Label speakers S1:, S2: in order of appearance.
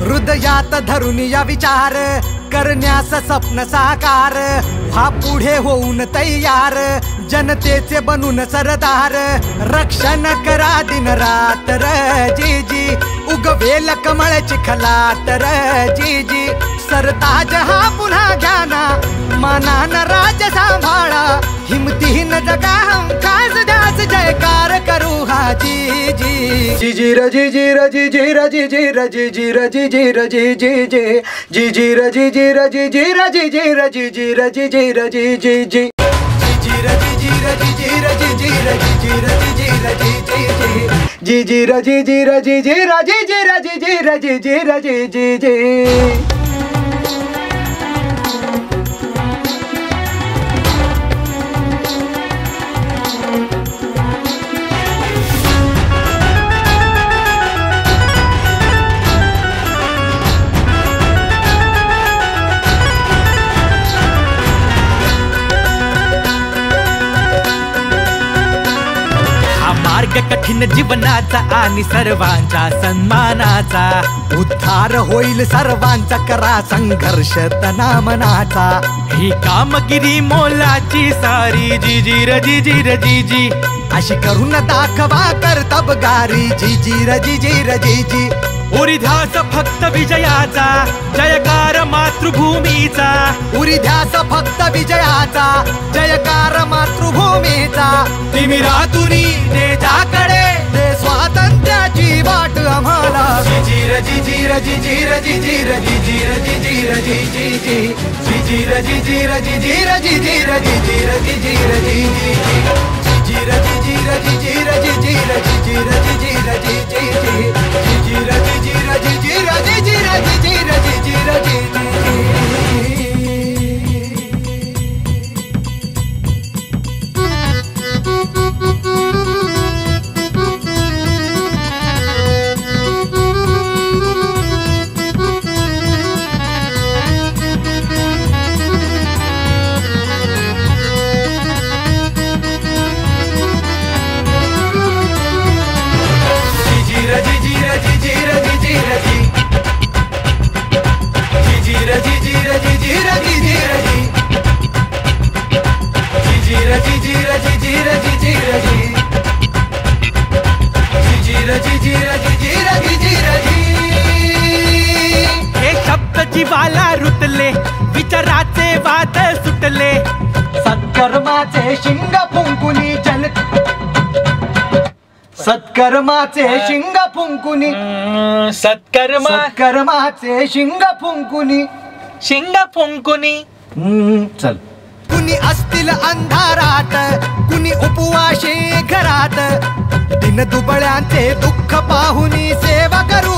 S1: हृदयात धरून या विचार करण्यास स्वप्न साकार व्हा पुढे होऊन तयार जनतेचे बनून सरदार रक्षण करा दिन रात्र जी जी उगवेल कमळ चिखलात जी जी सरताज हा पुन्हा घ्याना मानान राज सांभाळा हिमतीन जगा हमखास द्यास जयकार करू हा जी जी जी जी र जी जी र जी जी र जी जी र जी जी र जी जी र जी जी जी जी जी र जी जी र जी जी र जी जी र जी जी र जी जी र जी जी जी जी र जी जी र जी जी र जी जी र जी जी र जी जी र जी जी जी र जी जी र जी जी र जी जी र जी जी र जी जी र जी जी जी कठीण जीवनाचा आणि सर्वांचा सन्मानाचा उद्धार होईल सर्वांचा करा संघर्ष तना मनाचा ही कामगिरी मोलाची सारी जी जी र जी जी र जी जी अशी करून दाखवा कर्तबगारी जी जी र जी जी र जी जी उरी ध्यास फक्त विजयाचा जयकार मातृभूमीचा उरी ध्यास फक्त विजयाचा जयकार मातृभूमीचा तिमिरातुनी देशाकडे दे स्वातंत्र्याची वाट आम्हाला जी जी र जी जी र जी जी र जी जी र जी जी र जी जी र जी जी जी जी जी र जी जी र जी जी र जी जी र जी जी र जी जी र जी जी जी र जी जी र जी जी र जी जी र जी जी र जी जी र जी जी जी जी र जी जी र जी जी र जी जी र जी जी र जी जी र जी जी हे शब्द जीवाला रुतले विचाराचे वाद सुटले सत्कर्माचे शिंग फुंकुनी जल सत्कर्माचे शिंग फुंकुनी सत्कर्माचे शिंग फुंकुनी चल कुणी असतील अंधारात कुणी उपवाशी घरात दिन दुबळ्यांचे दुःख पाहुनी सेवा करू